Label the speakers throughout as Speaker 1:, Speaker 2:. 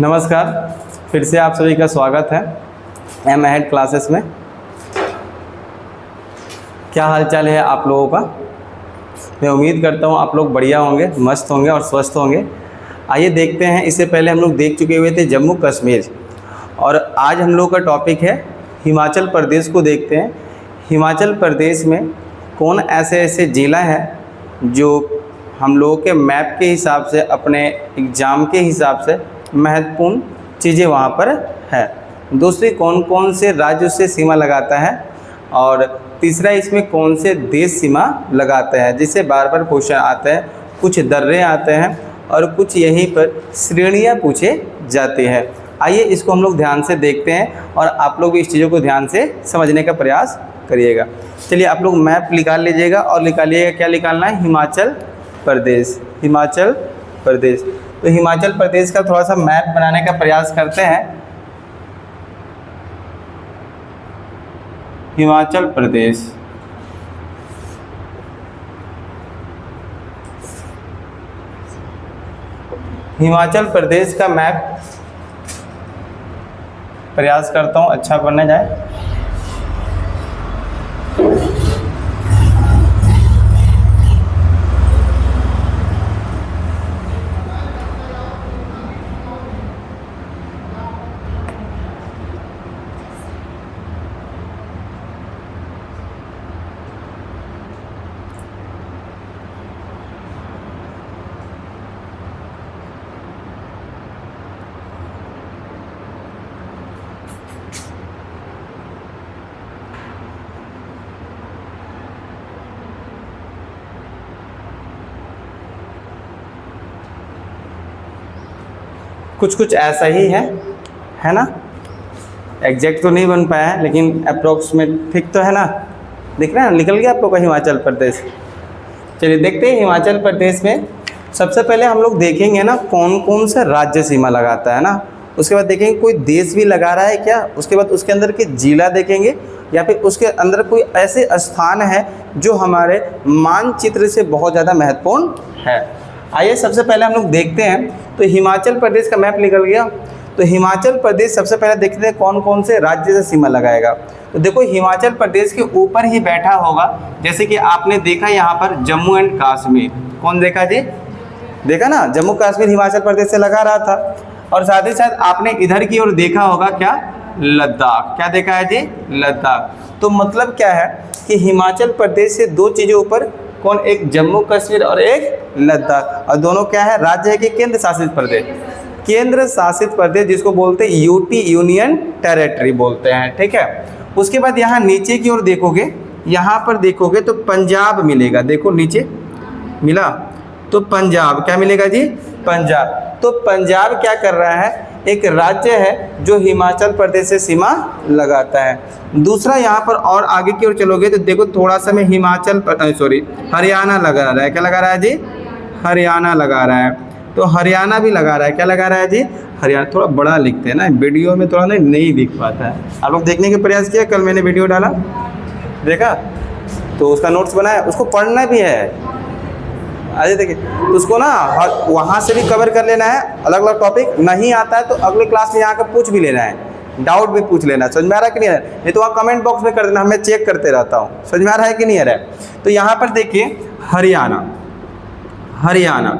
Speaker 1: नमस्कार, फिर से आप सभी का स्वागत है एम हेड क्लासेस में। क्या हालचाल है आप लोगों का? मैं उम्मीद करता हूँ आप लोग बढ़िया होंगे, मस्त होंगे और स्वस्थ होंगे। आइए देखते हैं, इससे पहले हम लोग देख चुके हुए थे जम्मू कश्मीर, और आज हम लोग का टॉपिक है हिमाचल प्रदेश को देखते हैं। हिमाचल प्रदेश में कौन ऐसे ऐसे ज़िला हैं जो हम लोगों के मैप के हिसाब से, अपने एग्ज़ाम के हिसाब से महत्वपूर्ण चीज़ें वहाँ पर है। दूसरी, कौन कौन से राज्य से सीमा लगाता है, और तीसरा, इसमें कौन से देश सीमा लगाते हैं, जिससे बार बार क्वेश्चन आते हैं। कुछ दर्रे आते हैं और कुछ यहीं पर श्रेणियाँ पूछे जाती हैं। आइए इसको हम लोग ध्यान से देखते हैं और आप लोग भी इस चीज़ों को ध्यान से समझने का प्रयास करिएगा। चलिए आप लोग मैप निकाल लीजिएगा और निकालिएगा, क्या निकालना है? हिमाचल प्रदेश। हिमाचल प्रदेश, तो हिमाचल प्रदेश का थोड़ा सा मैप बनाने का प्रयास करते हैं। हिमाचल प्रदेश, हिमाचल प्रदेश का मैप प्रयास करता हूँ अच्छा बनने जाए। कुछ कुछ ऐसा ही है ना? एग्जैक्ट तो नहीं बन पाया है, लेकिन अप्रोक्सीमेट ठीक तो है ना? दिख रहा है ना, निकल गया आप लोग का हिमाचल प्रदेश। चलिए देखते हैं हिमाचल प्रदेश में सबसे पहले हम लोग देखेंगे ना कौन कौन सा राज्य सीमा लगाता है ना। उसके बाद देखेंगे कोई देश भी लगा रहा है क्या, उसके बाद उसके अंदर के जिला देखेंगे, या फिर उसके अंदर कोई ऐसे स्थान है जो हमारे मानचित्र से बहुत ज़्यादा महत्वपूर्ण है। आइए सबसे पहले हम लोग देखते हैं। तो हिमाचल प्रदेश का मैप निकल गया। तो हिमाचल प्रदेश सबसे पहले देखते हैं कौन कौन से राज्य से सीमा लगाएगा। तो देखो हिमाचल प्रदेश के ऊपर ही बैठा होगा, जैसे कि आपने देखा यहाँ पर जम्मू एंड कश्मीर। कौन देखा जी? देखा ना, जम्मू कश्मीर हिमाचल प्रदेश से लगा रहा था। और साथ ही साथ आपने इधर की ओर देखा होगा क्या? लद्दाख। क्या देखा है जी? लद्दाख। तो मतलब क्या है कि हिमाचल प्रदेश से दो चीज़ों ऊपर, कौन? एक जम्मू कश्मीर और एक लद्दाख। और दोनों क्या है? राज्य है कि केंद्र शासित प्रदेश? केंद्र शासित प्रदेश, जिसको बोलते हैं यूटी, यूनियन टेरिटरी बोलते हैं। ठीक है। उसके बाद यहाँ नीचे की ओर देखोगे, यहाँ पर देखोगे तो पंजाब मिलेगा। देखो नीचे मिला, तो पंजाब क्या मिलेगा जी? पंजाब। तो पंजाब क्या कर रहा है? एक राज्य है जो हिमाचल प्रदेश से सीमा लगाता है। दूसरा, यहाँ पर और आगे की ओर चलोगे तो देखो थोड़ा सा में हरियाणा लगा रहा है। क्या लगा रहा है जी? हरियाणा लगा रहा है। तो हरियाणा भी लगा रहा है। क्या लगा रहा है जी? हरियाणा। थोड़ा बड़ा लिखते हैं ना, वीडियो में थोड़ा नहीं दिख पाता है। आप लोग देखने का प्रयास किया? कल मैंने वीडियो डाला, देखा? तो उसका नोट्स बनाया, उसको पढ़ना भी है। अरे देखिए, तो उसको ना वहाँ से भी कवर कर लेना है। अलग अलग टॉपिक नहीं आता है तो अगले क्लास में यहाँ का पूछ भी लेना है, डाउट भी पूछ लेना है। समझ में आ रहा है कि नहीं आ रहा है? नहीं तो वहाँ कमेंट बॉक्स में कर देना, मैं चेक करते रहता हूँ। समझ में आ रहा है कि नहीं आ रहा है? तो यहाँ पर देखिए हरियाणा, हरियाणा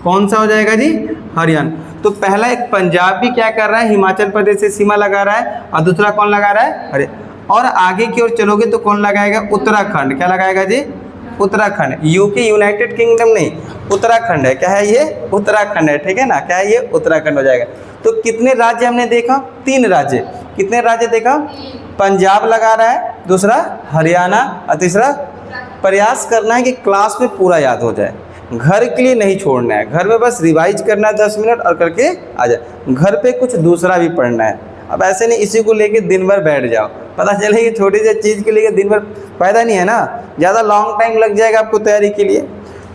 Speaker 1: कौन सा हो जाएगा जी? हरियाणा। तो पहला एक पंजाब भी क्या कर रहा है? हिमाचल प्रदेश से सीमा लगा रहा है। और दूसरा कौन लगा रहा है? हरियाणा। और आगे की ओर चलोगे तो कौन लगाएगा? उत्तराखंड। क्या लगाएगा जी? उत्तराखंड। यूके यूनाइटेड किंगडम नहीं, उत्तराखंड है। क्या है ये? उत्तराखंड है। ठीक है ना? क्या है ये? उत्तराखंड हो जाएगा। तो कितने राज्य हमने देखा? 3 राज्य। कितने राज्य देखा? पंजाब लगा रहा है, दूसरा हरियाणा, और तीसरा। प्रयास करना है कि क्लास में पूरा याद हो जाए, घर के लिए नहीं छोड़ना है। घर में बस रिवाइज करना है 10 मिनट और करके आ जाए। घर पे कुछ दूसरा भी पढ़ना है। अब ऐसे नहीं इसी को लेके दिन भर बैठ जाओ, पता चले कि छोटी सी चीज़ के लिए दिन भर फायदा नहीं है ना, ज़्यादा लॉन्ग टाइम लग जाएगा आपको तैयारी के लिए।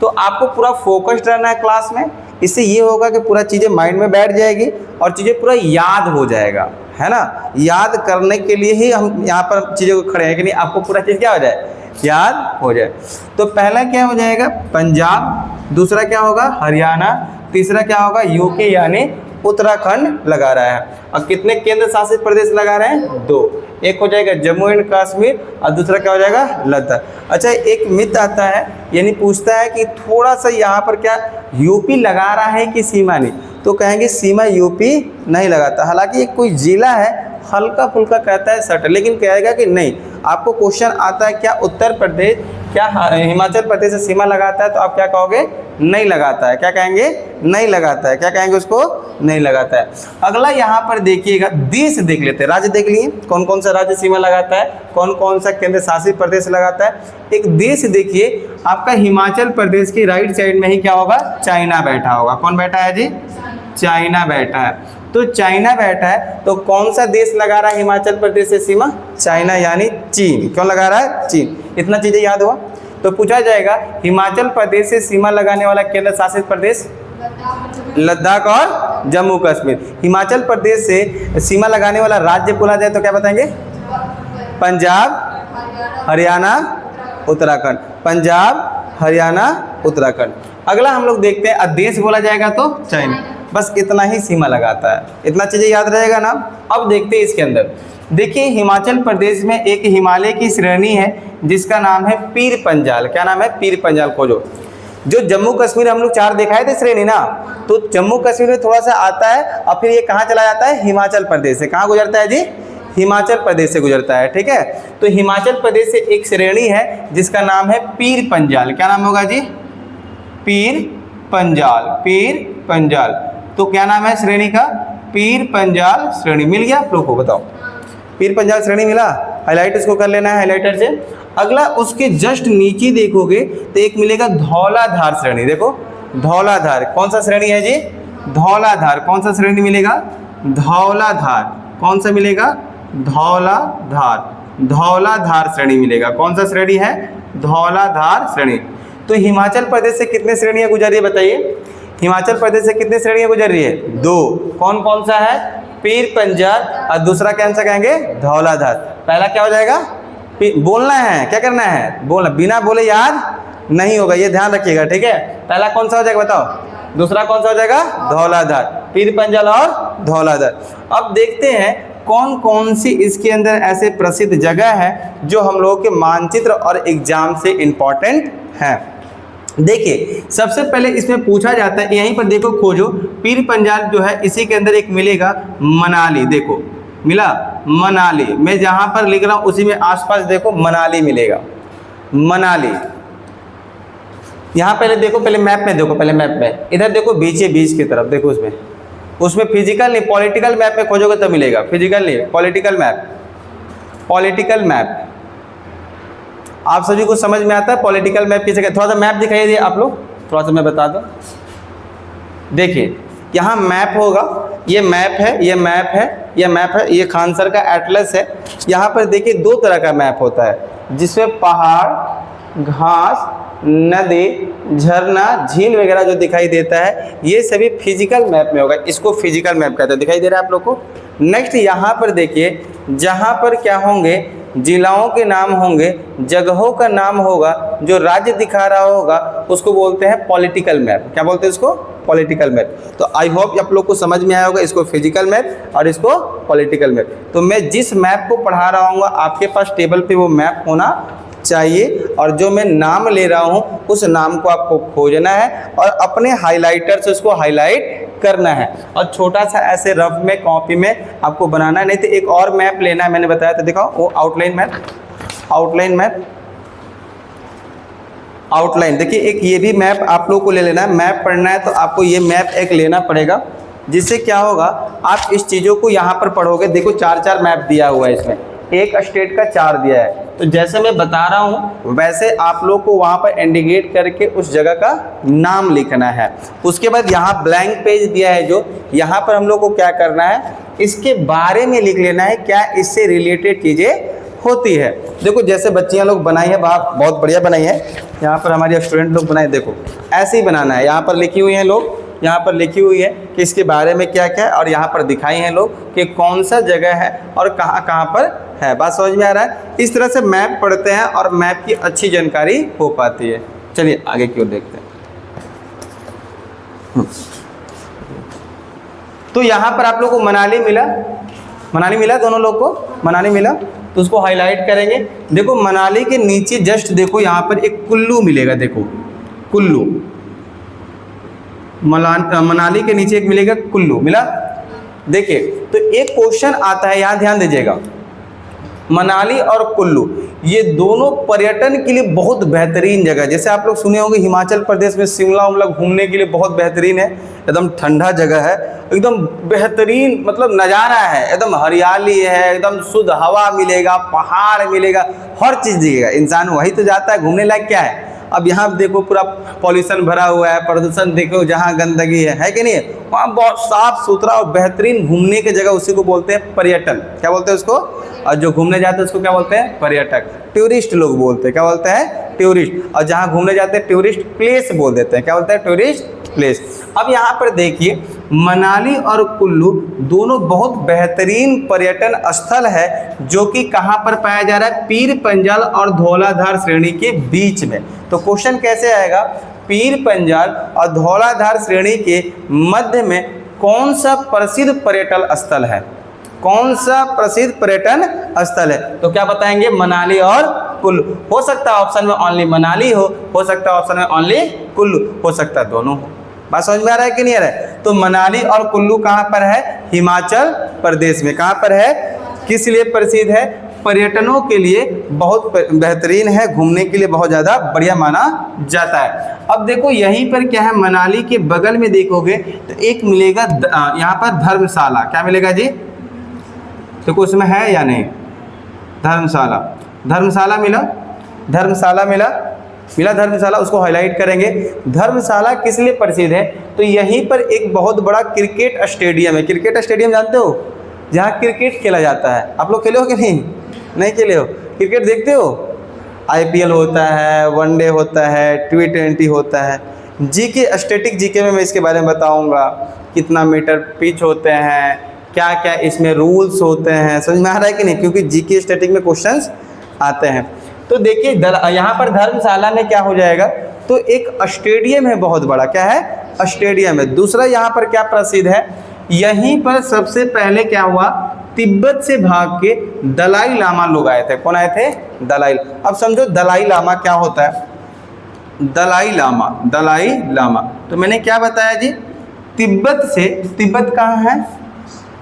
Speaker 1: तो आपको पूरा फोकस्ड रहना है क्लास में। इससे ये होगा कि पूरा चीज़ें माइंड में बैठ जाएगी और चीज़ें पूरा याद हो जाएगा, है ना। याद करने के लिए ही हम यहाँ पर चीज़ों को खड़े हैं कि नहीं आपको पूरा चीज़ क्या हो जाए, याद हो जाए। तो पहला क्या हो जाएगा पंजाब, दूसरा क्या होगा हरियाणा, तीसरा क्या होगा यूपी यानी उत्तराखंड लगा रहा है। और कितने केंद्र शासित प्रदेश लगा रहे हैं? 2। एक हो जाएगा जम्मू एंड कश्मीर और दूसरा क्या हो जाएगा लद्दाख। अच्छा एक मिथ आता है यानी पूछता है कि थोड़ा सा यहाँ पर क्या यूपी लगा रहा है कि सीमा नहीं, तो कहेंगे सीमा यूपी नहीं लगाता। हालांकि एक कोई जिला है हल्का फुल्का कहता है सट, लेकिन कहेगा कि नहीं। आपको क्वेश्चन आता है क्या उत्तर प्रदेश क्या हिमाचल प्रदेश से सीमा लगाता है, तो आप क्या कहोगे नहीं लगाता है। क्या कहेंगे नहीं लगाता है। क्या कहेंगे उसको नहीं लगाता है। अगला यहाँ पर देखिएगा देश देख लेते हैं, राज्य देख लिए कौन कौन सा राज्य सीमा लगाता है, कौन कौन सा केंद्र शासित प्रदेश लगाता है। एक देश देखिए आपका हिमाचल प्रदेश की राइट साइड में ही क्या होगा चाइना बैठा होगा। कौन बैठा है जी? चाइना बैठा है। तो चाइना बैठा है तो कौन सा देश लगा रहा है हिमाचल प्रदेश से सीमा? चाइना यानी चीन। क्यों लगा रहा है? चीन। इतना चीजें याद हुआ तो पूछा जाएगा हिमाचल प्रदेश से सीमा लगाने वाला केंद्र शासित प्रदेश लद्दाख और जम्मू कश्मीर। हिमाचल प्रदेश से सीमा लगाने वाला राज्य बोला जाए तो क्या बताएंगे? पंजाब हरियाणा उत्तराखंड। पंजाब हरियाणा उत्तराखंड। अगला हम लोग देखते हैं देश बोला जाएगा तो चाइना। बस इतना ही सीमा लगाता है, इतना चीजें याद रहेगा ना। अब देखते हैं इसके अंदर। देखिए हिमाचल प्रदेश में एक हिमालय की श्रेणी है जिसका नाम है पीर पंजाल। क्या नाम है? पीर पंजाल। खोजो। जो जम्मू कश्मीर हम लोग 4 दिखाए थे श्रेणी ना, तो जम्मू कश्मीर में थोड़ा सा आता है और फिर ये कहाँ चला जाता है? हिमाचल प्रदेश से। कहाँ गुजरता है जी? हिमाचल प्रदेश से गुजरता है। ठीक है, तो हिमाचल प्रदेश से एक श्रेणी है जिसका नाम है पीर पंजाल। क्या नाम होगा जी? पीर पंजाल। पीर पंजाल। तो क्या नाम है श्रेणी का? पीर पंजाल श्रेणी। मिल गया आप लोग को? बताओ पीर पंजाल श्रेणी मिला? हाईलाइट इसको कर लेना है हाईलाइटर से। अगला उसके जस्ट नीचे देखोगे तो एक मिलेगा धौलाधार श्रेणी। देखो धौलाधार कौन सा श्रेणी है जी? धौलाधार। कौन सा श्रेणी मिलेगा? धौलाधार। कौन सा मिलेगा? धौलाधार। धौलाधार श्रेणी मिलेगा। कौन सा श्रेणी है? धौलाधार श्रेणी। तो हिमाचल प्रदेश से कितने श्रेणियां गुजर रही है बताइए? हिमाचल प्रदेश से कितनी श्रेणियां गुजर रही है? 2। कौन कौन सा है? पीर पंजाल और दूसरा कौन सा कहेंगे? धौलाधार। पहला क्या हो जाएगा? बोलना है। क्या करना है? बोलना। बिना बोले याद नहीं होगा, ये ध्यान रखिएगा। ठीक है, पहला कौन सा हो जाएगा बताओ? दूसरा कौन सा हो जाएगा? धौलाधार। पीर पंजाल और धौलाधार। अब देखते हैं कौन कौन सी इसके अंदर ऐसे प्रसिद्ध जगह है जो हम लोगों के मानचित्र और एग्जाम से इंपॉर्टेंट है। देखिए सबसे पहले इसमें पूछा जाता है, यहीं पर देखो खोजो, पीर पंजाल जो है इसी के अंदर एक मिलेगा मनाली। देखो मिला मनाली। मैं जहां पर लिख रहा हूं उसी में आसपास देखो मनाली मिलेगा। मनाली यहां पहले देखो, पहले मैप में देखो, पहले मैप में इधर देखो बीच की तरफ देखो, उसमें फिजिकल नहीं पॉलिटिकल मैप में खोजोगे तो मिलेगा। फिजिकल नहीं पॉलिटिकल मैप। पॉलिटिकल मैप आप सभी को समझ में आता है? पॉलिटिकल मैप किसे कहते हैं? थोड़ा सा मैप दिखाइए दिए आप लोग, थोड़ा सा मैं बता दूं। देखिए यहाँ मैप होगा, ये मैप है, ये मैप है, ये मैप है, ये खान सर का एटलस है। यहाँ पर देखिए 2 तरह का मैप होता है जिसमें पहाड़, घास, नदी, झरना, झील वगैरह जो दिखाई देता है ये सभी फिजिकल मैप में होगा। इसको फिजिकल मैप कहते हैं। दिखाई दे रहा है आप लोग को? नेक्स्ट यहाँ पर देखिए, जहाँ पर क्या होंगे जिलाओं के नाम होंगे, जगहों का नाम होगा, जो राज्य दिखा रहा होगा उसको बोलते हैं पॉलिटिकल मैप। क्या बोलते हैं इसको? Political map. तो आई होप आप लोग को समझ में आया होगा, इसको फिजिकल मैप और इसको पॉलिटिकल मैप। तो मैं जिस मैप को पढ़ा रहा हूँ आपके पास टेबल पे वो मैप होना चाहिए और जो मैं नाम ले रहा हूँ उस नाम को आपको खोजना है और अपने हाइलाइटर से उसको हाईलाइट करना है और छोटा सा ऐसे रफ में कॉपी में आपको बनाना है। नहीं तो एक और मैप लेना है, मैंने बताया था, दिखाओ वो outline map. Outline map, outline देखिए एक ये भी मैप आप लोग को ले लेना है। मैप पढ़ना है तो आपको ये मैप एक लेना पड़ेगा, जिससे क्या होगा आप इस चीज़ों को यहाँ पर पढ़ोगे। देखो 4-4 मैप दिया हुआ है इसमें, एक स्टेट का 4 दिया है। तो जैसे मैं बता रहा हूँ वैसे आप लोग को वहाँ पर इंडिकेट करके उस जगह का नाम लिखना है। उसके बाद यहाँ ब्लैंक पेज दिया है जो, यहाँ पर हम लोग को क्या करना है इसके बारे में लिख लेना है, क्या इससे रिलेटेड चीज़ें होती है। देखो जैसे बच्चियाँ लोग बनाई है, बहुत बढ़िया बनाई है। यहाँ पर हमारे स्टूडेंट लोग बनाए, देखो ऐसे ही बनाना है। यहाँ पर लिखी हुई हैं लोग, यहाँ पर लिखी हुई है कि इसके बारे में क्या क्या है, और यहाँ पर दिखाई हैं लोग कि कौन सा जगह है और कहाँ कहाँ पर है। बात समझ में आ रहा है? इस तरह से मैप पढ़ते हैं और मैप की अच्छी जानकारी हो पाती है। चलिए आगे की ओर देखते हैं। तो यहाँ पर आप लोग को मनाली मिला, मनाली मिला, दोनों लोग को मनाली मिला, तो उसको हाईलाइट करेंगे। देखो मनाली के नीचे जस्ट देखो यहाँ पर एक कुल्लू मिलेगा, देखो कुल्लू, मनाली के नीचे एक मिलेगा कुल्लू, मिला। देखिए तो एक क्वेश्चन आता है, यहाँ ध्यान दीजिएगा, मनाली और कुल्लू ये दोनों पर्यटन के लिए बहुत बेहतरीन जगह। जैसे आप लोग सुने होंगे हिमाचल प्रदेश में शिमला उमला घूमने के लिए बहुत बेहतरीन है, एकदम ठंडा जगह है, एकदम बेहतरीन मतलब नज़ारा है, एकदम हरियाली है, एकदम शुद्ध हवा मिलेगा, पहाड़ मिलेगा, हर चीज़ दिखेगा। इंसान वही तो जाता है घूमने लायक क्या है। अब यहाँ देखो पूरा पॉल्यूशन भरा हुआ है, प्रदूषण देखो, जहाँ गंदगी है कि नहीं, वहाँ बहुत साफ सुथरा और बेहतरीन घूमने की जगह, उसी को बोलते हैं पर्यटन। क्या बोलते हैं उसको? और जो घूमने जाते हैं उसको क्या बोलते हैं? पर्यटक। टूरिस्ट लोग बोलते हैं, क्या बोलते हैं? टूरिस्ट। और जहाँ घूमने जाते हैं टूरिस्ट प्लेस बोल देते हैं, क्या बोलते हैं? Tourist place. अब यहाँ पर देखिए मनाली और कुल्लू दोनों बहुत बेहतरीन पर्यटन स्थल है, जो कि कहाँ पर पाया जा रहा है? पीर पंजाल और धौलाधार श्रेणी के बीच में। तो क्वेश्चन कैसे आएगा? पीर पंजाल और धौलाधार श्रेणी के मध्य में कौन सा प्रसिद्ध पर्यटन स्थल है? कौन सा प्रसिद्ध पर्यटन स्थल है? तो क्या बताएंगे? मनाली और कुल्लू। हो सकता है ऑप्शन में ओनली मनाली हो सकता है ऑप्शन में ओनली कुल्लू, हो सकता है दोनों हो। बात समझ में आ रहा है कि नहीं आ रहा है? तो मनाली और कुल्लू कहाँ पर है? हिमाचल प्रदेश में। कहाँ पर है? किस लिए प्रसिद्ध है? पर्यटनों के लिए बहुत बेहतरीन है, घूमने के लिए बहुत ज़्यादा बढ़िया माना जाता है। अब देखो यहीं पर क्या है, मनाली के बगल में देखोगे तो एक मिलेगा यहाँ पर धर्मशाला। क्या मिलेगा जी? देखो उसमें है या नहीं? धर्मशाला, धर्मशाला मिला, धर्मशाला मिला, मिला धर्मशाला, उसको हाईलाइट करेंगे। धर्मशाला किस लिए प्रसिद्ध है? तो यहीं पर एक बहुत बड़ा क्रिकेट स्टेडियम है। क्रिकेट स्टेडियम जानते हो? जहाँ क्रिकेट खेला जाता है। आप लोग खेले हो कि नहीं? नहीं खेले हो? क्रिकेट देखते हो? IPL होता है, वनडे होता है, T20 होता है। जीके स्टैटिक जीके में मैं इसके बारे में बताऊंगा, कितना मीटर पिच होते हैं, क्या क्या इसमें रूल्स होते हैं। समझ में आ रहा है कि नहीं? क्योंकि जीके स्टैटिक में क्वेश्चंस आते हैं। तो देखिए यहाँ पर धर्मशाला में क्या हो जाएगा, तो एक स्टेडियम है बहुत बड़ा। क्या है? स्टेडियम है। दूसरा यहाँ पर क्या प्रसिद्ध है, यहीं पर सबसे पहले क्या हुआ, तिब्बत से भाग के दलाई लामा लोग आए थे। कौन आए थे? दलाई। अब समझो दलाई लामा क्या होता है। दलाई लामा, दलाई लामा तो मैंने क्या बताया जी, तिब्बत से, तिब्बत कहाँ है?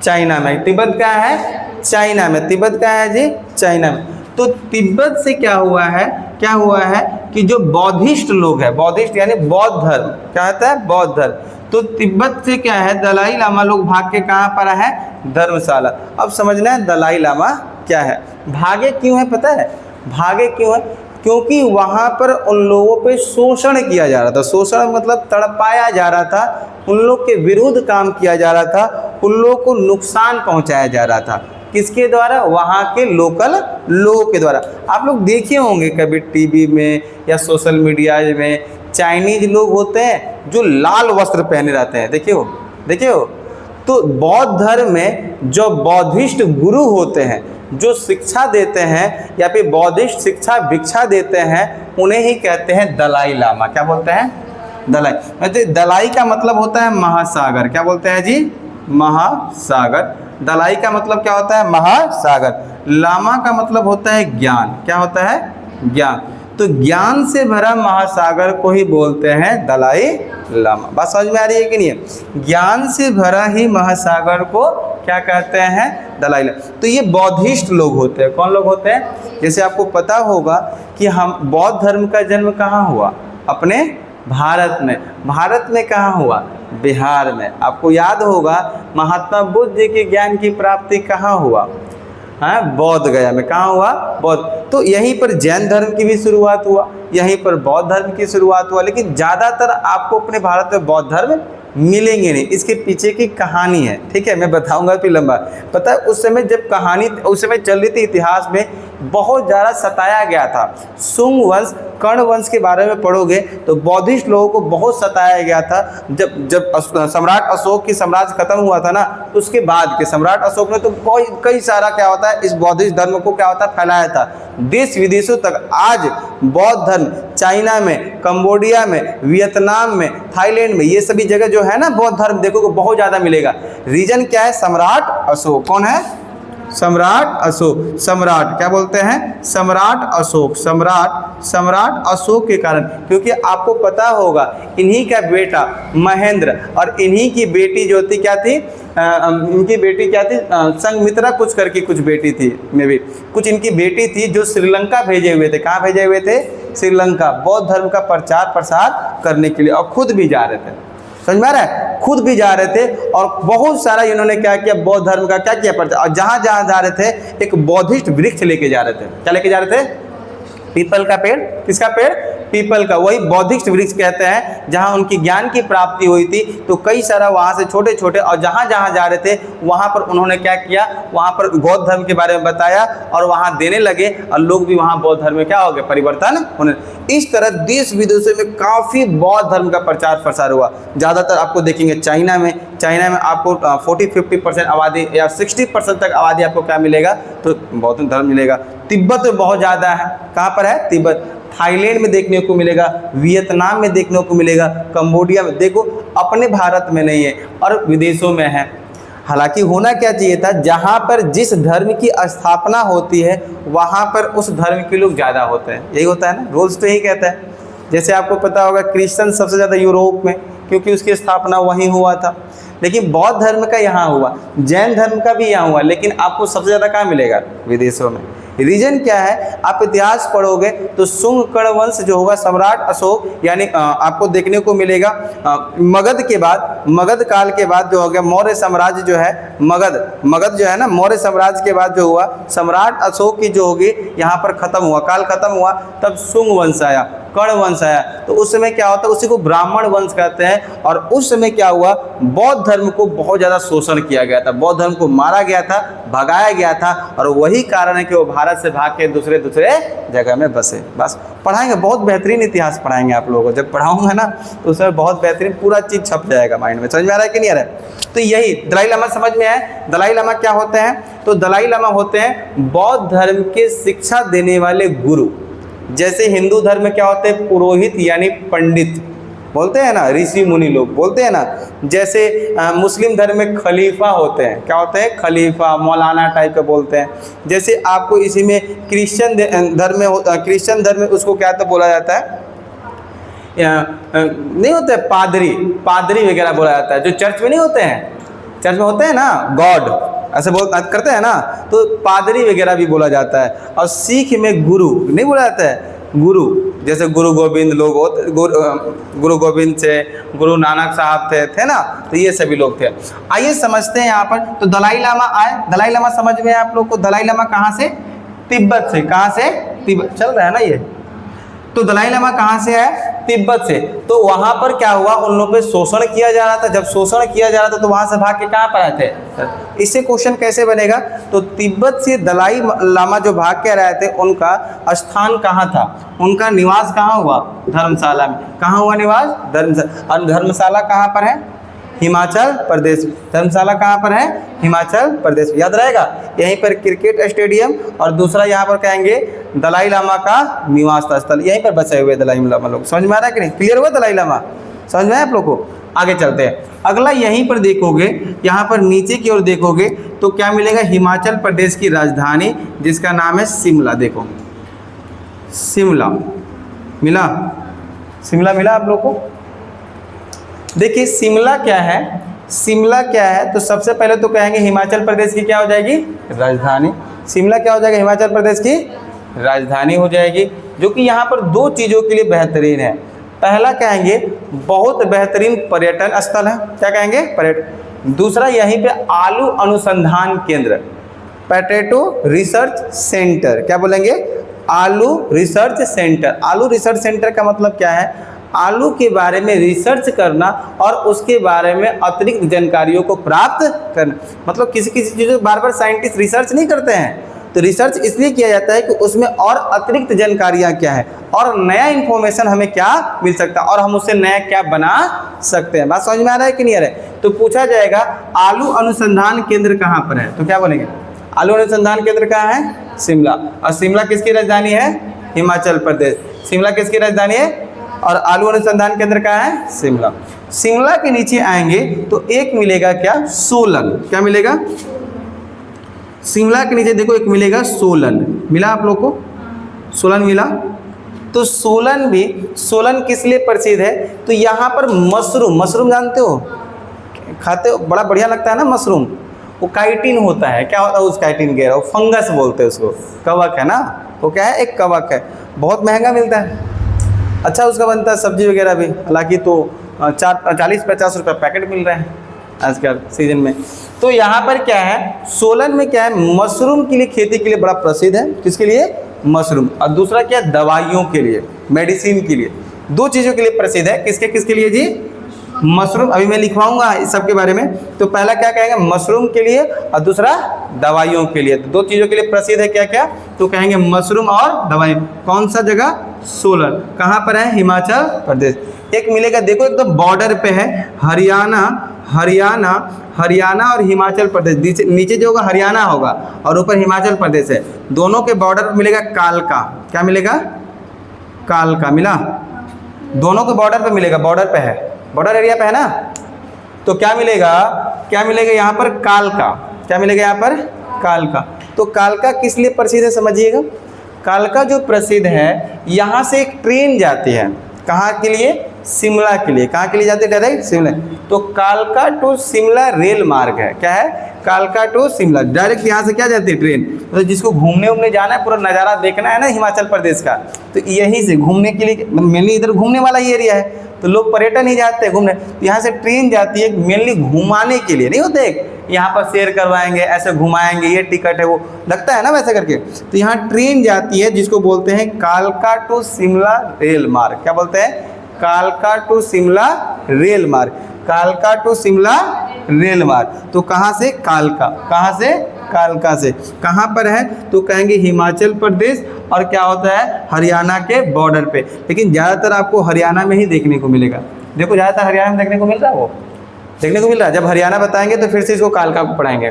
Speaker 1: चाइना में। तिब्बत कहाँ है? चाइना में। तिब्बत कहाँ है जी? चाइना में। तो तिब्बत से क्या हुआ है, क्या हुआ है कि जो बौद्धिस्ट लोग हैं, बौद्धिस्ट यानी बौद्ध धर्म, क्या होता है? बौद्ध धर्म। तो तिब्बत से क्या है, दलाई लामा लोग भाग के कहाँ पर है? धर्मशाला। अब समझना है दलाई लामा क्या है। भागे क्यों है पता है? भागे क्यों है? क्योंकि वहाँ पर उन लोगों पे शोषण किया जा रहा था। शोषण मतलब तड़पाया जा रहा था, उन लोग के विरुद्ध काम किया जा रहा था, उन लोगों को नुकसान पहुँचाया जा रहा था। किसके द्वारा? वहाँ के लोकल लोगों के द्वारा। आप लोग देखे होंगे कभी टीवी में या सोशल मीडिया में, चाइनीज लोग होते हैं जो लाल वस्त्र पहने रहते हैं। देखे हो? देखे हो? तो बौद्ध धर्म में जो बौद्धिस्ट गुरु होते हैं, जो शिक्षा देते हैं या फिर बौद्धिस्ट शिक्षा भिक्षा देते हैं, उन्हें ही कहते हैं दलाई लामा। क्या बोलते हैं? दलाई। मतलब दलाई का मतलब होता है महासागर। क्या बोलते हैं जी? महासागर। दलाई का मतलब क्या होता है? महासागर। लामा का मतलब होता है ज्ञान। क्या होता है? ज्ञान। तो ज्ञान से भरा महासागर को ही बोलते हैं दलाई लामा। बात समझ में आ रही है कि नहीं? ज्ञान से भरा ही महासागर को क्या कहते हैं? दलाई लामा। तो ये बौद्धिस्ट लोग होते हैं। कौन लोग होते हैं? जैसे आपको पता होगा कि हम बौद्ध धर्म का जन्म कहाँ हुआ? अपने भारत में। भारत में कहाँ हुआ? बिहार में। आपको याद होगा महात्मा बुद्ध जी के ज्ञान की प्राप्ति कहाँ हुआ? हाँ, बौद्ध गया में। कहाँ हुआ? बौद्ध। तो यहीं पर जैन धर्म की भी शुरुआत हुआ, यहीं पर बौद्ध धर्म की शुरुआत हुआ। लेकिन ज़्यादातर आपको अपने भारत में बौद्ध धर्म मिलेंगे नहीं। इसके पीछे की कहानी है, ठीक है, मैं बताऊंगा फिर लंबा। पता है उस समय जब कहानी उस समय चल रही थी इतिहास में बहुत ज़्यादा सताया गया था। सुंग वंश, कर्ण वंश के बारे में पढ़ोगे तो बौद्धिस्ट लोगों को बहुत सताया गया था। जब सम्राट अशोक की साम्राज्य खत्म हुआ था ना, तो उसके बाद के सम्राट अशोक ने तो कई सारा क्या होता है इस बौद्धिस्ट धर्म को क्या होता है फैलाया था देश विदेशों तक। आज बौद्ध धर्म चाइना में, कंबोडिया में, वियतनाम में, थाईलैंड में, ये सभी जगह जो है ना बौद्ध धर्म देखो बहुत ज़्यादा मिलेगा। रीजन क्या है? सम्राट अशोक। कौन है? सम्राट अशोक। सम्राट क्या बोलते हैं? सम्राट अशोक। सम्राट अशोक के कारण, क्योंकि आपको पता होगा इन्हीं का बेटा महेंद्र और इन्हीं की बेटी जो थी क्या थी, इनकी बेटी क्या थी, संघमित्रा कुछ करके कुछ बेटी थी, मे भी कुछ इनकी बेटी थी जो श्रीलंका भेजे हुए थे। कहाँ भेजे हुए थे? श्रीलंका, बौद्ध धर्म का प्रचार प्रसार करने के लिए, और खुद भी जा रहे थे। समझ में आ रहा है? खुद भी जा रहे थे और बहुत सारा इन्होंने क्या किया, बौद्ध धर्म का क्या किया प्रचार। और जहाँ जहाँ जा रहे थे एक बौद्धिस्ट वृक्ष लेके जा रहे थे। क्या लेके जा रहे थे? पीपल का पेड़। किसका पेड़? पीपल का। वही बौद्धिस्ट वृक्ष कहते हैं, जहाँ उनकी ज्ञान की प्राप्ति हुई थी। तो कई सारा वहाँ से छोटे छोटे, और जहाँ जहाँ जा रहे थे वहाँ पर उन्होंने क्या किया, वहाँ पर बौद्ध धर्म के बारे में बताया और वहाँ देने लगे, और लोग भी वहाँ बौद्ध धर्म में क्या हो गए, परिवर्तन होने। इस तरह देश विदेशों में काफ़ी बौद्ध धर्म का प्रचार प्रसार हुआ। ज़्यादातर आपको देखेंगे चाइना में आपको 40-50% आबादी या 60% तक आबादी आपको क्या मिलेगा, तो बौद्ध धर्म मिलेगा। तिब्बत में बहुत ज़्यादा है। कहाँ पर है? तिब्बत। थाईलैंड में देखने को मिलेगा, वियतनाम में देखने को मिलेगा, कंबोडिया में। देखो अपने भारत में नहीं है और विदेशों में है। हालांकि होना क्या चाहिए था, जहाँ पर जिस धर्म की स्थापना होती है वहाँ पर उस धर्म के लोग ज़्यादा होते हैं। यही होता है ना, रोल्स तो यही कहता है। जैसे आपको पता होगा क्रिश्चियन सबसे ज़्यादा यूरोप में, क्योंकि उसकी स्थापना वहीं हुआ था। लेकिन बौद्ध धर्म का यहाँ हुआ, जैन धर्म का भी यहाँ हुआ, लेकिन आपको सबसे ज़्यादा कहाँ मिलेगा? विदेशों में। रीजन क्या है? आप इतिहास पढ़ोगे तो सुंग कर्ण वंश जो होगा, सम्राट अशोक, यानी आपको देखने को मिलेगा मगध के बाद, मगध काल के बाद जो हो गया मौर्य साम्राज्य जो है, मगध जो है ना, मौर्य साम्राज्य के बाद जो हुआ सम्राट अशोक की जो होगी यहाँ पर खत्म हुआ, काल खत्म हुआ, तब सुंग वंश आया, कर्ण वंश आया। तो उस समय क्या होता है, उसी को ब्राह्मण वंश कहते हैं। और उस समय क्या हुआ, बौद्ध धर्म को बहुत ज़्यादा शोषण किया गया था, बौद्ध धर्म को मारा गया था, भगाया गया था, और वही कारण है कि वो भारत से भाग के दूसरे जगह में बसे। बस पढ़ाएंगे, बहुत बेहतरीन इतिहास पढ़ाएंगे आप लोगों को। जब पढ़ाऊंगा ना तो उसमें बहुत बेहतरीन पूरा चीज़ छप जाएगा माइंड में। समझ में आ रहा है कि नहीं आ रहा है? तो यही दलाई लामा समझ में आए। दलाई लामा क्या होते हैं? तो दलाई लामा होते हैं बौद्ध धर्म के शिक्षा देने वाले गुरु। जैसे हिंदू धर्म में क्या होते हैं? पुरोहित यानी पंडित बोलते हैं ना, ऋषि मुनि लोग बोलते हैं ना। जैसे मुस्लिम धर्म में खलीफा होते हैं। क्या होते हैं? खलीफा, मौलाना टाइप का बोलते हैं। जैसे आपको इसी में क्रिश्चियन धर्म में उसको क्या तो बोला जाता है, नहीं होता है पादरी वगैरह बोला जाता है, जो चर्च में नहीं होते हैं, चर्च में होते हैं ना गॉड, ऐसे करते हैं ना, तो पादरी वगैरह भी बोला जाता है। और सिख में गुरु नहीं बोला जाता है, गुरु। जैसे गुरु गोविंद लोग, गुरु गोविंद थे, गुरु नानक साहब थे ना, तो ये सभी लोग थे। आइए समझते हैं यहाँ पर। तो दलाई लामा आए, दलाई लामा समझ में आप लोग को। दलाई लामा कहाँ से? तिब्बत से। कहाँ से? तिब्बत। चल रहा है ना ये। तो दलाई लामा कहाँ से है? तिब्बत से। तो वहाँ पर क्या हुआ, उन लोगों पे शोषण किया जा रहा था। जब शोषण किया जा रहा था तो वहाँ से भाग के कहाँ पर आए थे? इससे क्वेश्चन कैसे बनेगा? तो तिब्बत से दलाई लामा जो भाग के रहे थे, उनका स्थान कहाँ था, उनका निवास कहाँ हुआ? धर्मशाला में। कहाँ हुआ निवास? धर्मशाला। और धर्मशाला कहाँ पर है? हिमाचल प्रदेश। धर्मशाला कहाँ पर है? हिमाचल प्रदेश। याद रहेगा, यहीं पर क्रिकेट स्टेडियम, और दूसरा यहाँ पर कहेंगे दलाई लामा का निवास स्थल। यहीं पर बसे हुए दलाई लामा लोग। समझ में आ रहा है कि नहीं? क्लियर हुआ दलाई लामा? समझ में आया आप लोग को? आगे चलते हैं। अगला यहीं पर देखोगे, यहाँ पर नीचे की ओर देखोगे तो क्या मिलेगा? हिमाचल प्रदेश की राजधानी जिसका नाम है शिमला। देखो शिमला मिला, शिमला मिला आप लोग को। देखिए शिमला क्या है, शिमला क्या है? तो सबसे पहले तो कहेंगे हिमाचल प्रदेश की क्या हो जाएगी? राजधानी। शिमला क्या हो जाएगा? हिमाचल प्रदेश की राजधानी हो जाएगी, जो कि यहाँ पर दो चीज़ों के लिए बेहतरीन है। पहला कहेंगे बहुत बेहतरीन पर्यटन स्थल है। क्या कहेंगे? पर्यटन। दूसरा यहीं पे आलू अनुसंधान केंद्र, पोटैटो रिसर्च सेंटर। क्या बोलेंगे? आलू रिसर्च सेंटर। आलू रिसर्च सेंटर का मतलब क्या है? आलू के बारे में रिसर्च करना और उसके बारे में अतिरिक्त जानकारियों को प्राप्त करना। मतलब किसी चीज़ बार बार साइंटिस्ट रिसर्च नहीं करते हैं, तो रिसर्च इसलिए किया जाता है कि उसमें और अतिरिक्त जानकारियाँ क्या है और नया इन्फॉर्मेशन हमें क्या मिल सकता है और हम उससे नया क्या बना सकते हैं। बात समझ में आ रहा है कि नहीं आ रहा है? तो पूछा जाएगा आलू अनुसंधान केंद्र कहाँ पर है, तो क्या बोलेंगे? आलू अनुसंधान केंद्र कहाँ है? शिमला। और शिमला किसकी राजधानी है? हिमाचल प्रदेश। शिमला किसकी राजधानी है? और आलू अनुसंधान केंद्र कहाँ है? शिमला। शिमला के नीचे आएंगे तो एक मिलेगा क्या? सोलन। क्या मिलेगा? शिमला के नीचे देखो एक मिलेगा सोलन। मिला आप लोग को? सोलन मिला। तो सोलन भी, सोलन किस लिए प्रसिद्ध है? तो यहाँ पर मशरूम, मशरूम जानते हो, खाते हो, बड़ा बढ़िया लगता है ना मशरूम। वो काइटिन होता है। क्या होता है उस काइटिन के? वो फंगस बोलते हैं उसको, कवक है ना, वो क्या है? एक कवक है, बहुत महंगा मिलता है, अच्छा उसका बनता है सब्जी वगैरह भी। हालांकि तो 40-50 रुपये पैकेट मिल रहे हैं आजकल सीजन में। तो यहाँ पर क्या है, सोलन में क्या है, मशरूम के लिए, खेती के लिए बड़ा प्रसिद्ध है। किसके लिए? मशरूम। और दूसरा क्या? दवाइयों के लिए, मेडिसिन के लिए। दो चीज़ों के लिए प्रसिद्ध है। किसके किसके लिए जी? मशरूम। अभी मैं लिखवाऊंगा इस सब के बारे में। तो पहला क्या कहेंगे? मशरूम के लिए, और दूसरा दवाइयों के लिए। तो दो चीज़ों के लिए प्रसिद्ध है क्या क्या? तो कहेंगे मशरूम और दवाई। कौन सा जगह? सोलन। कहाँ पर है? हिमाचल प्रदेश। एक मिलेगा, देखो एकदम बॉर्डर पे है, हरियाणा, हरियाणा, हरियाणा और हिमाचल प्रदेश। नीचे जो होगा हरियाणा होगा और ऊपर हिमाचल प्रदेश है। दोनों के बॉर्डर पर मिलेगा कालका। क्या मिलेगा? कालका। मिला? दोनों के बॉर्डर पे मिलेगा, बॉर्डर पे है, बॉर्डर एरिया पे है ना। तो क्या मिलेगा? क्या मिलेगा यहाँ पर? कालका। क्या मिलेगा यहाँ पर? कालका। तो कालका किस लिए प्रसिद्ध है समझिएगा। कालका जो प्रसिद्ध है, यहाँ से एक ट्रेन जाती है, कहाँ के लिए? शिमला के लिए। कहाँ के लिए जाते हैं? डायरेक्ट शिमला। तो कालका टू शिमला रेल मार्ग है। क्या है? कालका टू शिमला। डायरेक्ट यहाँ से क्या जाती है? ट्रेन। तो जिसको घूमने उमने जाना है, पूरा नज़ारा देखना है ना हिमाचल प्रदेश का, तो यहीं से घूमने के लिए, मेनली इधर घूमने वाला ही एरिया है, तो लोग पर्यटन ही जाते हैं घूमने। तो यहाँ से ट्रेन जाती है मेनली घुमाने के लिए, नहीं होते यहाँ पर शेयर करवाएंगे, ऐसे घुमाएंगे, ये टिकट है, वो लगता है ना वैसे करके। तो यहाँ ट्रेन जाती है जिसको बोलते हैं कालका टू शिमला रेल मार्ग। क्या बोलते हैं? कालका टू शिमला रेल मार्ग। कालका टू शिमला रेल मार्ग। तो कहाँ से? कालका। कहाँ से? कालका से। कहाँ पर है? तो कहेंगे हिमाचल प्रदेश, और क्या होता है? हरियाणा के बॉर्डर पे। लेकिन ज़्यादातर आपको हरियाणा में ही देखने को मिलेगा। देखो ज़्यादातर हरियाणा में देखने को मिल रहा है, वो देखने को मिल रहा है। जब हरियाणा बताएंगे तो फिर से इसको कालका को पढ़ाएंगे।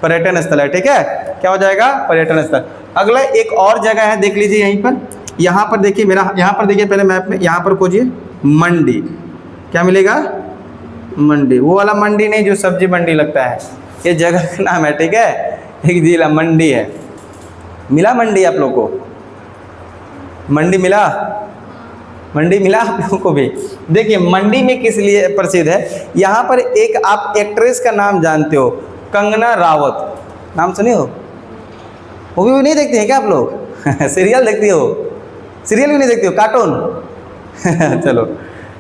Speaker 1: पर्यटन स्थल है, ठीक है? क्या हो जाएगा? पर्यटन स्थल। अगला एक और जगह है, देख लीजिए यहीं पर। यहाँ पर देखिए, मेरा यहाँ पर देखिए पहले मैप में, यहाँ पर खोजिए मंडी। क्या मिलेगा? मंडी। वो वाला मंडी नहीं जो सब्जी मंडी लगता है, ये जगह का नाम है, ठीक है? एक जिला मंडी है। मिला मंडी आप लोग को? मंडी मिला? मंडी मिला आप लोगों को भी? देखिए मंडी में किस लिए प्रसिद्ध है, यहाँ पर एक आप एक्ट्रेस का नाम जानते हो, कंगना रावत, नाम सुने हो? वो भी नहीं देखते हैं क्या आप लोग? सीरियल देखती हो? सीरियल भी नहीं देखती हो? कार्टून? चलो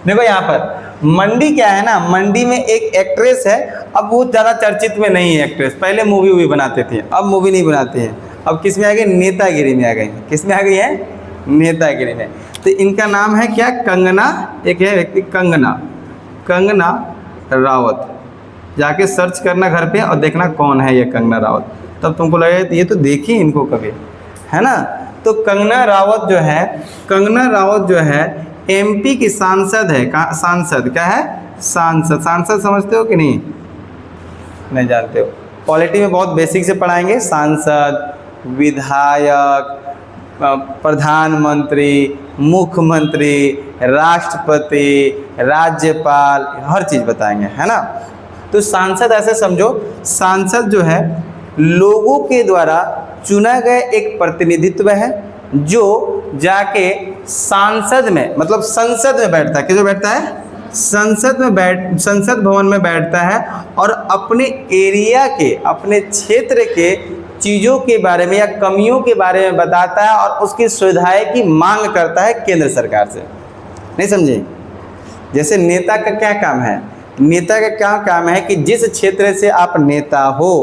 Speaker 1: देखो यहाँ पर मंडी क्या है ना, मंडी में एक एक्ट्रेस है। अब वो ज़्यादा चर्चित में नहीं है एक्ट्रेस, पहले मूवी वूवी बनाते थे, अब मूवी नहीं बनाते हैं। अब किस में आ गई? नेतागिरी में आ गई। किस में आ गई है? नेतागिरी में। तो इनका नाम है क्या? कंगना। एक है व्यक्ति कंगना, कंगना रावत। जाके सर्च करना घर पे और देखना कौन है ये कंगना रावत, तब तुमको लगेगा ये तो देखी इनको कभी, है ना। तो कंगना रावत जो है, कंगना रावत जो है एमपी की सांसद है। सांसद क्या है? सांसद। सांसद समझते हो कि नहीं? नहीं जानते हो? पॉलिटी में बहुत बेसिक से पढ़ाएंगे। सांसद, विधायक, प्रधानमंत्री, मुख्यमंत्री, राष्ट्रपति, राज्यपाल, हर चीज़ बताएंगे, है ना। तो सांसद ऐसे समझो, सांसद जो है लोगों के द्वारा चुना गया एक प्रतिनिधित्व है जो जाके सांसद में, मतलब संसद में बैठता है। किसमें बैठता है? संसद में संसद भवन में बैठता है और अपने एरिया के, अपने क्षेत्र के चीज़ों के बारे में या कमियों के बारे में बताता है और उसकी सुविधाएं की मांग करता है केंद्र सरकार से। नहीं समझे? जैसे नेता का क्या काम है? नेता का क्या काम है कि जिस क्षेत्र से आप नेता हो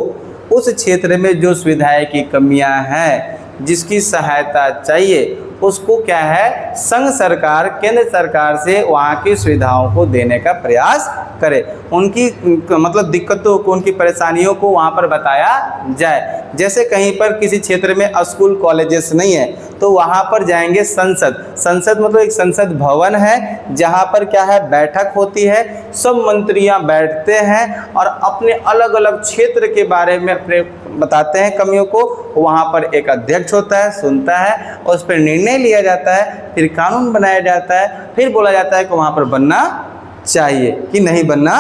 Speaker 1: उस क्षेत्र में जो सुविधाएं की कमियां हैं, जिसकी सहायता चाहिए, उसको क्या है, संघ सरकार केंद्र सरकार से वहाँ की सुविधाओं को देने का प्रयास करे, उनकी मतलब दिक्कतों को, उनकी परेशानियों को वहाँ पर बताया जाए। जैसे कहीं पर किसी क्षेत्र में स्कूल कॉलेजेस नहीं है तो वहाँ पर जाएंगे संसद। संसद मतलब एक संसद भवन है जहाँ पर क्या है, बैठक होती है, सब मंत्रियाँ बैठते हैं और अपने अलग अलग क्षेत्र के बारे में अपने बताते हैं कमियों को। वहाँ पर एक अध्यक्ष होता है, सुनता है और उस पर निर्णय लिया जाता है, फिर कानून बनाया जाता है, फिर बोला जाता है कि वहाँ पर बनना चाहिए कि नहीं बनना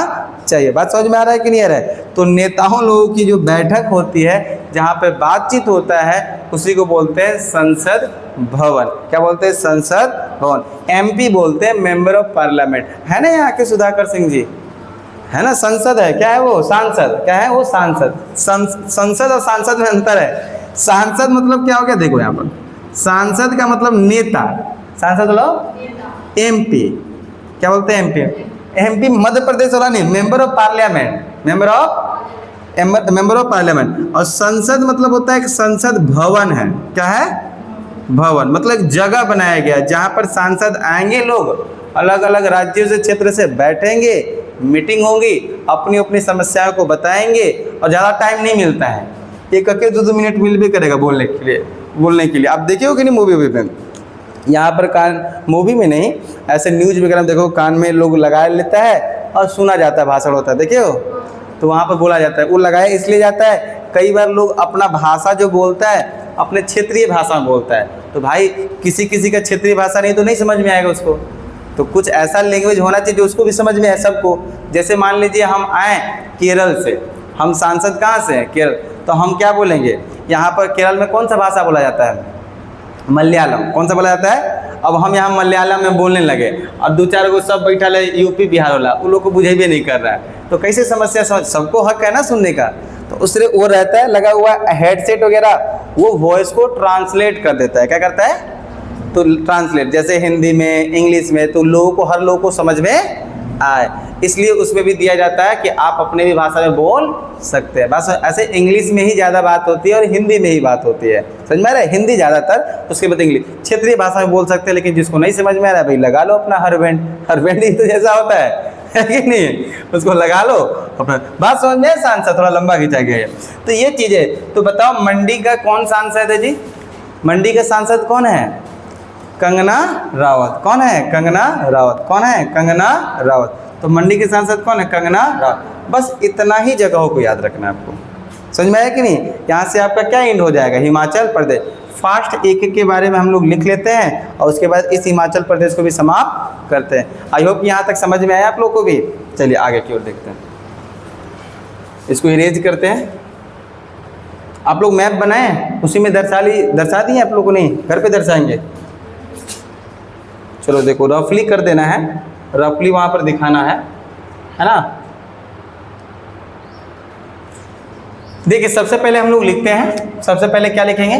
Speaker 1: चाहिए। बात समझ में आ रहा है कि नहीं आ रहा है? तो नेताओं लोगों की जो बैठक होती है जहाँ पे बातचीत होता है उसी को बोलते हैं संसद भवन। क्या बोलते हैं? संसद भवन। एमपी बोलते हैं मेंबर ऑफ पार्लियामेंट, है ना यहाँ के सुधाकर सिंह जी, है ना। संसद है, क्या है वो? सांसद। क्या है वो? सांसद। संसद और सांसद में अंतर है। सांसद मतलब क्या हो गया, देखो यहाँ पर, सांसद का मतलब नेता, सांसद मतलब एमपी। क्या बोलते हैं? एमपी। एमपी मध्य प्रदेश वाला नहीं, member of parliament, member of parliament. और संसद मतलब होता है एक संसद भवन है। क्या है? भवन मतलब एक जगह बनाया गया जहाँ पर सांसद आएंगे, लोग अलग अलग राज्यों से, क्षेत्र से बैठेंगे, मीटिंग होगी, अपनी अपनी समस्याओं को बताएंगे और ज़्यादा टाइम नहीं मिलता है, एक एक 2-2 मिनट मिल भी करेगा बोलने के लिए। आप देखे हो कि नहीं मूवी में, यहाँ पर कान, मूवी में नहीं, ऐसे न्यूज वगैरह में देखो, कान में लोग लगा लेता है और सुना जाता है, भाषण होता है, देखे हो? तो वहाँ पर बोला जाता है, वो लगाया इसलिए जाता है, कई बार लोग अपना भाषा जो बोलता है अपने क्षेत्रीय भाषा में बोलता है, तो भाई किसी किसी का क्षेत्रीय भाषा नहीं तो नहीं समझ में आएगा उसको, तो कुछ ऐसा लैंग्वेज होना चाहिए जो उसको भी समझ में आए सबको। जैसे मान लीजिए हम आए केरल से, हम सांसद कहाँ से हैं? केरल, तो हम क्या बोलेंगे? यहाँ पर केरल में कौन सा भाषा बोला जाता है? मलयालम। कौन सा बोला जाता है? अब हम यहाँ मलयालम में बोलने लगे और 2-4 को सब बैठा है यूपी बिहार वाला, उन लोग को बुझे भी नहीं कर रहा है, तो कैसे समस्या समझ? सबको हक है ना सुनने का, तो उससे वो रहता है लगा हुआ हेडसेट वगैरह, वो वॉइस को ट्रांसलेट कर देता है। क्या करता है? तो ट्रांसलेट, जैसे हिंदी में, इंग्लिश में, तो लोगों को, हर लोग को समझ में आए, इसलिए उसमें भी दिया जाता है कि आप अपने भी भाषा में बोल सकते हैं। बस ऐसे इंग्लिश में ही ज़्यादा बात होती है और हिंदी में ही बात होती है, समझ में आ रहा है? हिंदी ज़्यादातर, उसके बाद इंग्लिश, क्षेत्रीय भाषा में बोल सकते हैं, लेकिन जिसको नहीं समझ में आ रहा है भाई लगा लो अपना हरबैंड ही तो जैसा होता है कि नहीं? उसको लगा लो अपना। बात समझ में? सांसद थोड़ा लंबा खींचा गया है, तो ये चीज़ है। तो बताओ मंडी का कौन सांसद है जी? मंडी का सांसद कौन है? कंगना रावत। कौन है? कंगना रावत। कौन है? कंगना रावत। तो मंडी के सांसद कौन है? कंगना रावत। बस इतना ही जगहों को याद रखना है आपको, समझ में आया कि नहीं? यहाँ से आपका क्या एंड हो जाएगा? हिमाचल प्रदेश। फास्ट एक के बारे में हम लोग लिख लेते हैं और उसके बाद इस हिमाचल प्रदेश को भी समाप्त करते हैं। आई होप यहाँ तक समझ में आया आप लोग को भी। चलिए आगे की ओर देखते हैं, इसको इरेज करते हैं। आप लोग मैप बनाए, उसी में दर्शा दिए आप लोगों ने, घर पे दर्शाएंगे। चलो देखो, रफली कर देना है, रफली वहाँ पर दिखाना है ना। देखिए सबसे पहले हम लोग लिखते हैं, सबसे पहले क्या लिखेंगे?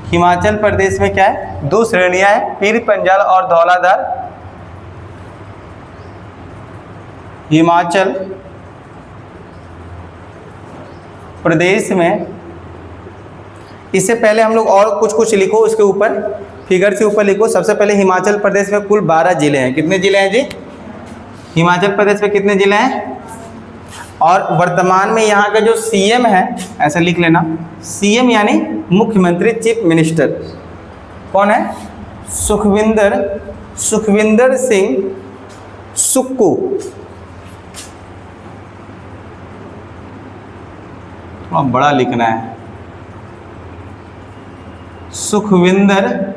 Speaker 1: हिमाचल प्रदेश में क्या है? 2 श्रेणियां हैं, पीर पंजाल और धौलाधार। हिमाचल प्रदेश में, इससे पहले हम लोग और कुछ लिखो, उसके ऊपर फिगर से ऊपर लिखो। सबसे पहले हिमाचल प्रदेश में कुल 12 जिले हैं। कितने जिले हैं जी? हिमाचल प्रदेश में कितने जिले हैं? और वर्तमान में यहाँ का जो सीएम है, ऐसा लिख लेना, सीएम यानी मुख्यमंत्री, चीफ मिनिस्टर, कौन है? सुखविंदर सिंह सुक्खू। और बड़ा लिखना है, सुखविंदर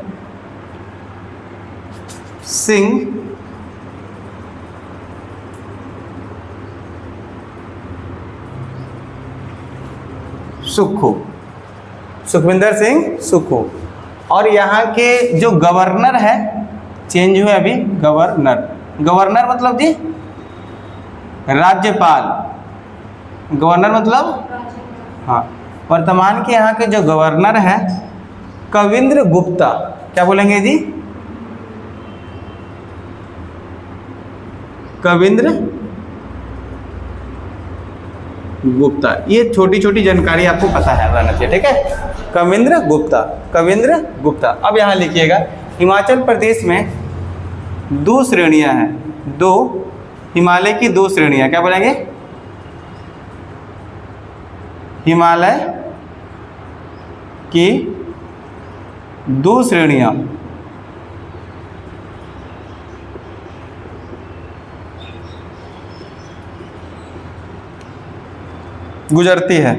Speaker 1: सिंह सुक्खू, सुखविंदर सिंह सुक्खू। और यहाँ के जो गवर्नर है, चेंज हुए अभी, गवर्नर मतलब जी राज्यपाल, गवर्नर मतलब हाँ, वर्तमान के यहाँ के जो गवर्नर हैं कविंद्र गुप्ता। क्या बोलेंगे जी? कविंद्र गुप्ता। ये छोटी छोटी जानकारी आपको पता है रहना चाहिए, ठीक है। कविंद्र गुप्ता, कविंद्र गुप्ता। अब यहाँ लिखिएगा, हिमाचल प्रदेश में 2 श्रेणियां हैं, 2 हिमालय की 2 श्रेणियां, क्या बोलेंगे? हिमालय की 2 श्रेणियां गुजरती है।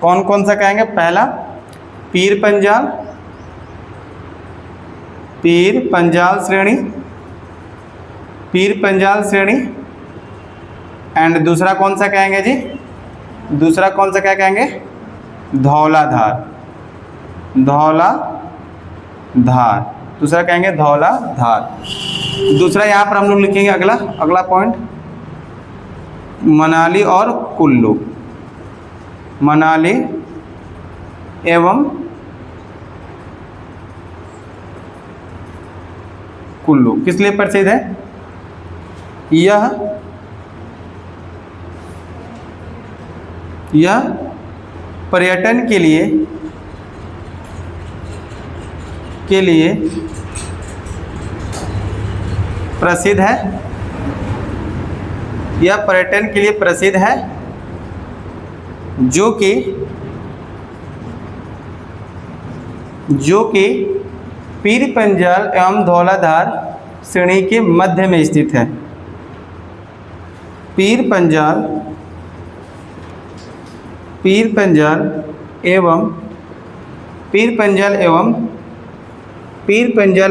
Speaker 1: कौन कौन सा कहेंगे? पहला पीर पंजाल, पीर पंजाल श्रेणी, पीर पंजाल श्रेणी। एंड दूसरा कौन सा कहेंगे जी? दूसरा कौन सा क्या कहेंगे? धौलाधार, धौलाधार, दूसरा कहेंगे धौलाधार। दूसरा यहाँ पर हम लोग लिखेंगे अगला पॉइंट, मनाली और कुल्लू, मनाली एवं कुल्लू किस लिए प्रसिद्ध है? यह पर्यटन के लिए प्रसिद्ध है, यह पर्यटन के लिए प्रसिद्ध है, जो कि पीर पंजाल एवं धौलाधार श्रेणी के मध्य में स्थित है। पीर पंजाल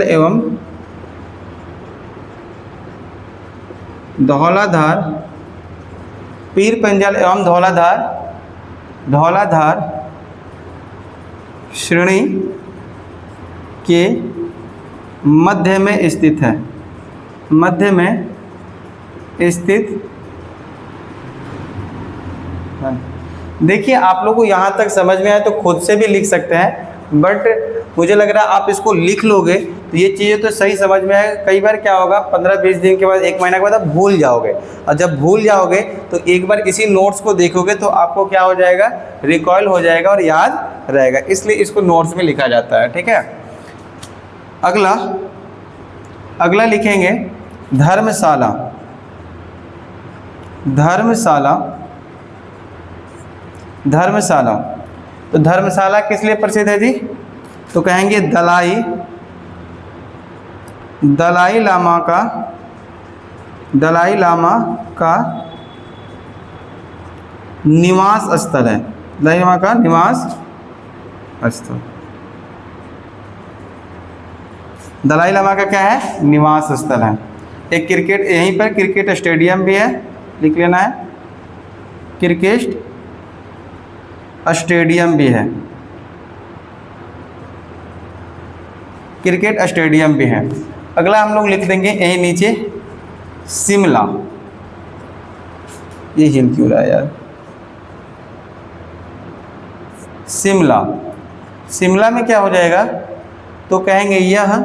Speaker 1: एवं धौलाधार, पीर पंजाल एवं धौलाधार श्रेणी के मध्य में स्थित है, मध्य में स्थित। देखिए आप लोगों को यहाँ तक समझ में आए तो खुद से भी लिख सकते हैं, बट मुझे लग रहा है आप इसको लिख लोगे तो ये चीज़ें तो सही समझ में आए। कई बार क्या होगा 15-20 दिन के बाद, 1 महीना के बाद आप भूल जाओगे, और जब भूल जाओगे तो एक बार इसी नोट्स को देखोगे तो आपको क्या हो जाएगा? रिकॉल हो जाएगा और याद रहेगा, इसलिए इसको नोट्स में लिखा जाता है, ठीक है। अगला लिखेंगे धर्मशाला, धर्मशाला, धर्मशाला। तो धर्मशाला किस लिए प्रसिद्ध है जी? तो कहेंगे दलाई लामा का निवास स्थल है, दलाई लामा का निवास स्थल। दलाई लामा का क्या है? निवास स्थल है। एक क्रिकेट, यहीं पर क्रिकेट स्टेडियम भी है, लिख लेना है, क्रिकेट स्टेडियम भी है, क्रिकेट स्टेडियम भी है। अगला हम लोग लिख देंगे यहीं नीचे शिमला। ये हिल क्यों रहा है यार? शिमला, शिमला में क्या हो जाएगा? तो कहेंगे यह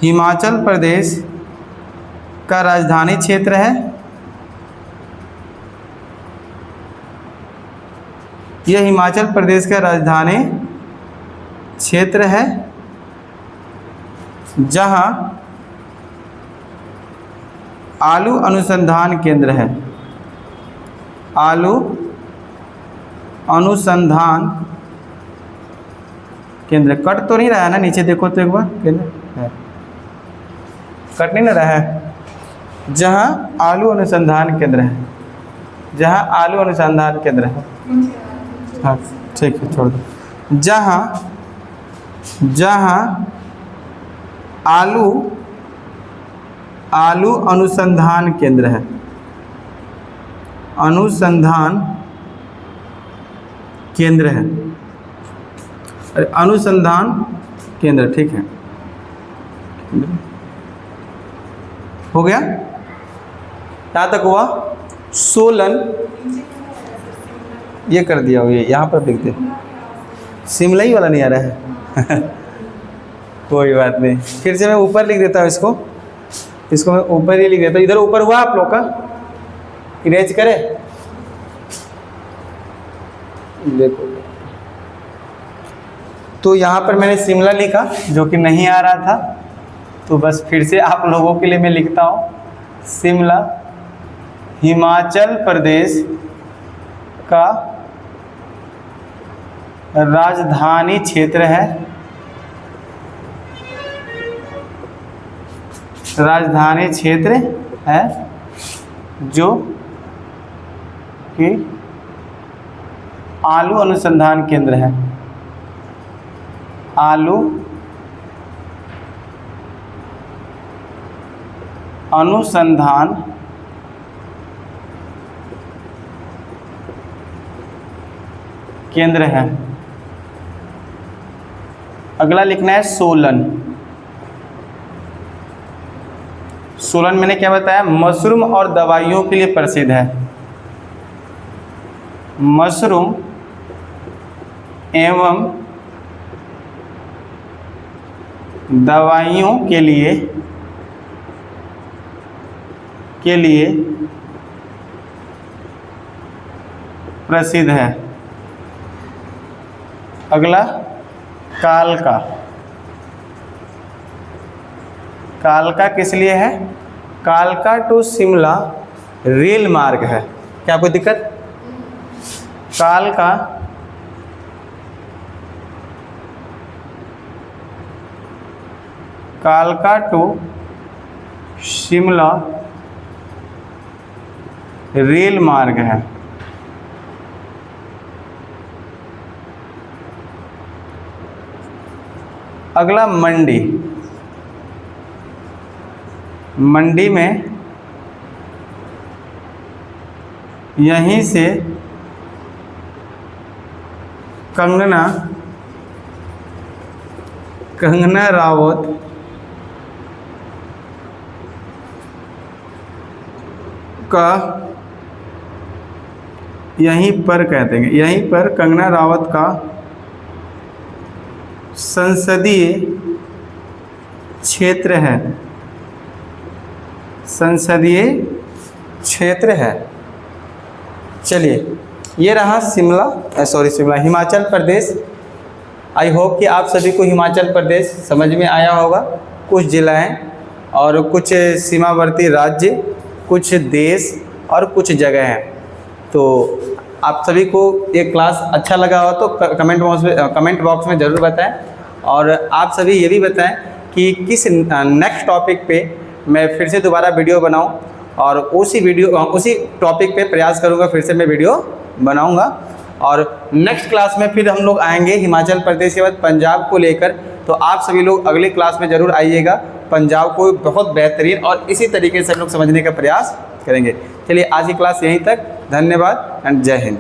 Speaker 1: हिमाचल प्रदेश का राजधानी क्षेत्र है, यह हिमाचल प्रदेश का राजधानी क्षेत्र है, जहां आलू अनुसंधान केंद्र है, आलू अनुसंधान केंद्र। कट तो नहीं रहा है ना? नीचे देखो तो एक बार, केंद्र है, कट नहीं ना रहा है। जहां आलू अनुसंधान केंद्र है, जहां आलू अनुसंधान केंद्र है, हाँ ठीक है, छोड़ दो। जहां आलू अनुसंधान केंद्र है, अनुसंधान केंद्र है, अरे अनुसंधान केंद्र, ठीक है, हो गया। यहाँ तक हुआ। सोलन, ये कर दिया हो, ये यहाँ पर लिख दे, शिमला ही वाला नहीं आ रहा है कोई बात नहीं, फिर से मैं ऊपर लिख देता हूँ इसको। इसको मैं ऊपर ही लिख देता हूँ। इधर ऊपर हुआ आप लोग का, इरेज करे, देखो। तो यहाँ पर मैंने शिमला लिखा जो कि नहीं आ रहा था, तो बस फिर से आप लोगों के लिए मैं लिखता हूँ। शिमला हिमाचल प्रदेश का राजधानी क्षेत्र है, राजधानी क्षेत्र है जो कि आलू अनुसंधान केंद्र है, आलू अनुसंधान केंद्र है। अगला लिखना है सोलन। सोलन मैंने क्या बताया, मशरूम और दवाइयों के लिए प्रसिद्ध है, मशरूम एवं दवाइयों के लिए प्रसिद्ध है। अगला कालका। कालका किस लिए है, कालका टू शिमला रेल मार्ग है। क्या कोई दिक्कत? कालका कालका टू शिमला रेल मार्ग है। अगला मंडी। मंडी में यहीं से कंगना रावत का, यहीं पर कहते हैं, यहीं पर कंगना रावत का संसदीय क्षेत्र है, संसदीय क्षेत्र है। चलिए, ये रहा शिमला हिमाचल प्रदेश। आई होप कि आप सभी को हिमाचल प्रदेश समझ में आया होगा। कुछ जिलाएं और कुछ सीमावर्ती राज्य, कुछ देश और कुछ जगह हैं। तो आप सभी को ये क्लास अच्छा लगा हो तो कमेंट बॉक्स में ज़रूर बताएं, और आप सभी ये भी बताएं कि किस नेक्स्ट टॉपिक पे मैं फिर से दोबारा वीडियो बनाऊं, और उसी टॉपिक पे प्रयास करूंगा, फिर से मैं वीडियो बनाऊंगा। और नेक्स्ट क्लास में फिर हम लोग आएंगे हिमाचल प्रदेश के बाद पंजाब को लेकर। तो आप सभी लोग अगले क्लास में ज़रूर आइएगा। पंजाब को बहुत बेहतरीन और इसी तरीके से हम लोग समझने का प्रयास करेंगे। चलिए, आज की क्लास यहीं तक। धन्यवाद एंड जय हिंद।